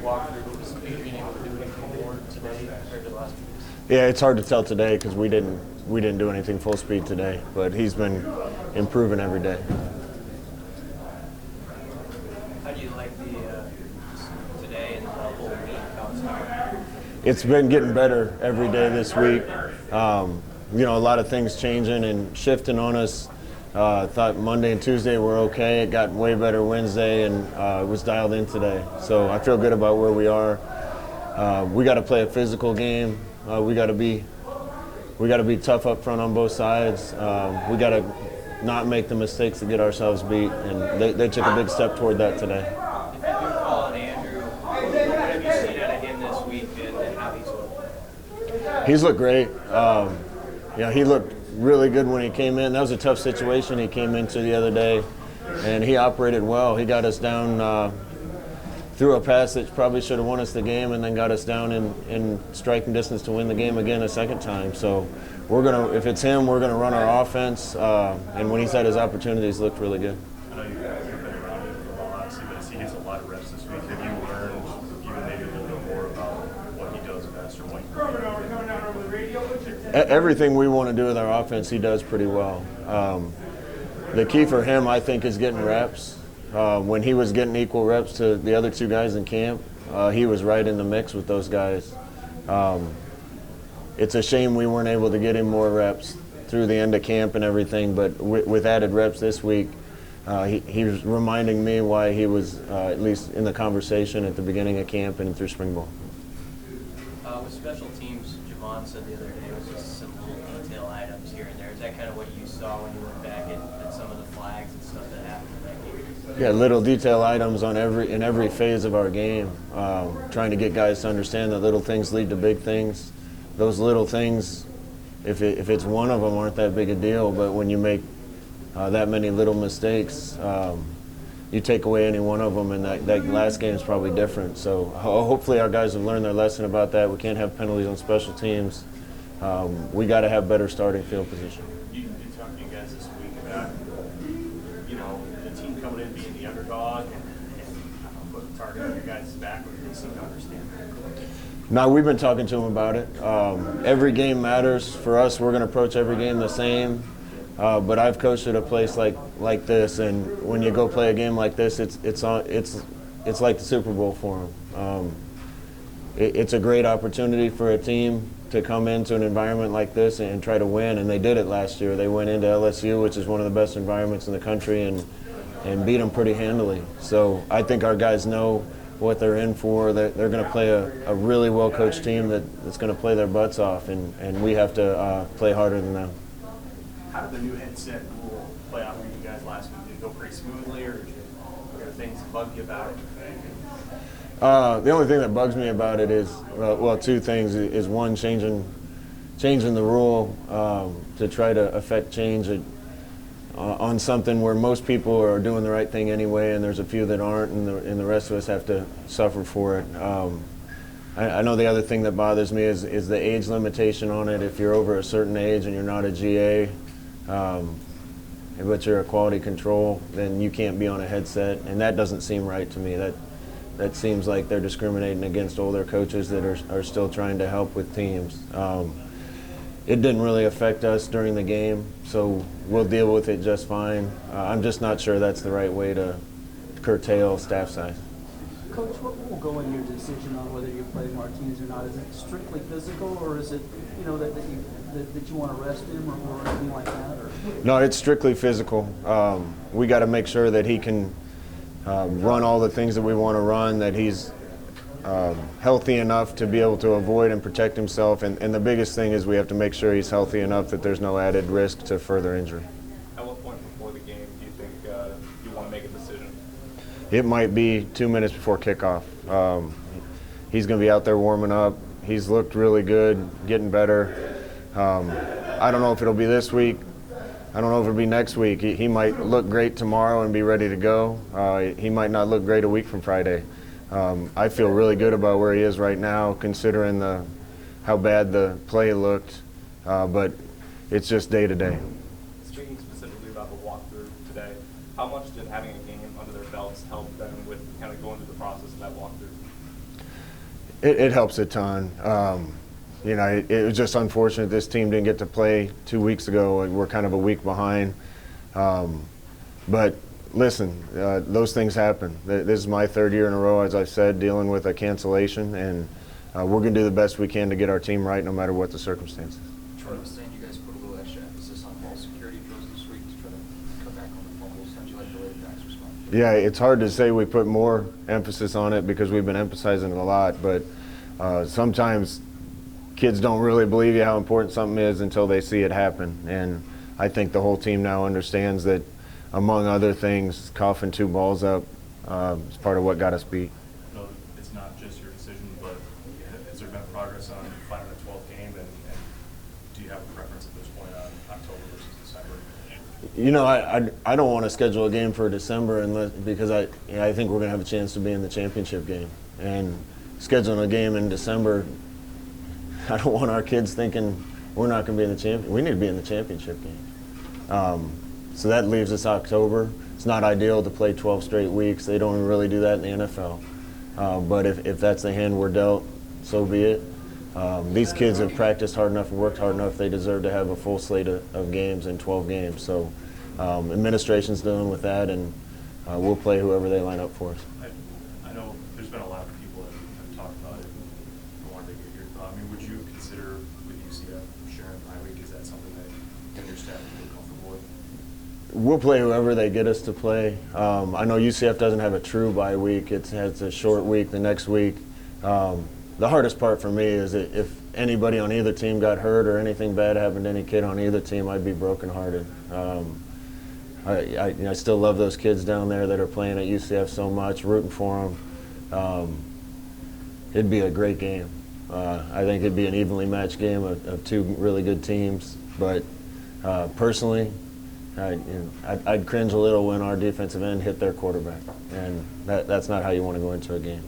Walk through what was being able to do anything more today compared to last week? Yeah, it's hard to tell today because we didn't do anything full speed today, but he's been improving every day. How do you like the today and the whole week? How it's going? It's been getting better every day this week. A lot of things changing and shifting on us. Thought Monday and Tuesday were okay. It got way better Wednesday, and it was dialed in today. So I feel good about where we are. We got to play a physical game. We got to be tough up front on both sides. We got to not make the mistakes to get ourselves beat, and they took a big step toward that today. If you do call on Andrew, what have you seen out of him this week and how he's looked? He's looked great. He looked really good when he came in. That was a tough situation he came into the other day, and he operated well. He got us down through a pass that probably should have won us the game, and then got us down in striking distance to win the game again a second time. So if it's him, we're gonna run our offense. And when he's had his opportunities, looked really good. I know you've been around him for a while, obviously, but he gets a lot of reps this week. Have you learned even maybe a little bit more about what he does best or what Everything we want to do with our offense, he does pretty well. The key for him, I think, is getting reps. When he was getting equal reps to the other two guys in camp, he was right in the mix with those guys. It's a shame we weren't able to get him more reps through the end of camp and everything, but with added reps this week, he was reminding me why he was at least in the conversation at the beginning of camp and through spring ball. With special teams, Javon said the other day it was just some little detail items here and there. Is that kind of what you saw when you look back at some of the flags and stuff that happened in that game? Yeah, little detail items in every phase of our game, trying to get guys to understand that little things lead to big things. Those little things, if it's one of them, aren't that big a deal, but when you make that many little mistakes, you take away any one of them, and that last game is probably different. So hopefully our guys have learned their lesson about that. We can't have penalties on special teams. We got to have better starting field position. You talked to you guys this week about, the team coming in being the underdog and putting the target on your guys' back, or they seem to understand that. No, we've been talking to them about it. Every game matters. For us, we're going to approach every game the same. But I've coached at a place like this, and when you go play a game like this, it's like the Super Bowl for them. It's a great opportunity for a team to come into an environment like this and try to win, and they did it last year. They went into LSU, which is one of the best environments in the country, and beat them pretty handily. So I think our guys know what they're in for. They're going to play a really well-coached team that's going to play their butts off, and we have to play harder than them. How did the new headset rule play out for you guys last week? Did it go pretty smoothly, or were there things that bugged you about it? The only thing that bugs me about it is, two things. Is one, changing the rule to try to affect change on something where most people are doing the right thing anyway, and there's a few that aren't, and the rest of us have to suffer for it. I know the other thing that bothers me is the age limitation on it. If you're over a certain age and you're not a GA, but you're a quality control, then you can't be on a headset, and that doesn't seem right to me. That seems like they're discriminating against older coaches that are still trying to help with teams. It didn't really affect us during the game, so we'll deal with it just fine. I'm just not sure that's the right way to curtail staff size. Coach, what will go in your decision on whether you play Martinez or not? Is it strictly physical, or is it, that you want to rest him or anything like that? Or? No, it's strictly physical. We got to make sure that he can run all the things that we want to run, that he's healthy enough to be able to avoid and protect himself. And the biggest thing is we have to make sure he's healthy enough that there's no added risk to further injury. At what point before the game do you think you want to make a decision? It might be 2 minutes before kickoff. He's going to be out there warming up. He's looked really good, getting better. I don't know if it'll be this week. I don't know if it'll be next week. He might look great tomorrow and be ready to go. He might not look great a week from Friday. I feel really good about where he is right now, considering how bad the play looked. But it's just day to day. Speaking specifically about the walkthrough today, how much did having a game under their belts help them with kind of going through the process of that walkthrough? It helps a ton. You know, it was just unfortunate this team didn't get to play 2 weeks ago. We're kind of a week behind. But listen, those things happen. This is my third year in a row, as I said, dealing with a cancellation, and we're going to do the best we can to get our team right no matter what the circumstances. Troy was saying you guys put a little extra emphasis on ball security drills this week to try to cut back on the fumbles. How'd you like the way the guys responded? Yeah, it's hard to say we put more emphasis on it because we've been emphasizing it a lot, but sometimes kids don't really believe you how important something is until they see it happen. And I think the whole team now understands that, among other things, coughing 2 balls up is part of what got us beat. No, it's not just your decision, but has there been progress on finding a 12th game, and do you have a preference at this point on October versus December? You know, I don't want to schedule a game for December because I think we're going to have a chance to be in the championship game. And scheduling a game in December, I don't want our kids thinking we're not going to be in the championship. We need to be in the championship game. So that leaves us October. It's not ideal to play 12 straight weeks. They don't really do that in the NFL. But if that's the hand we're dealt, so be it. These kids have practiced hard enough and worked hard enough. They deserve to have a full slate of games in 12 games. So administration's dealing with that, and we'll play whoever they line up for us. I know there's been a lot of people that have talked about it. I wanted to get your thought. I mean, would you consider with UCF sharing bye week? Is that something that your staff would feel comfortable with? We'll play whoever they get us to play. I know UCF doesn't have a true bye week. It's a short week the next week. The hardest part for me is that if anybody on either team got hurt or anything bad happened to any kid on either team, I'd be brokenhearted. I still love those kids down there that are playing at UCF so much, rooting for them. It'd be a great game. I think it'd be an evenly matched game of 2 really good teams. But personally, I'd cringe a little when our defensive end hit their quarterback, and that's not how you want to go into a game.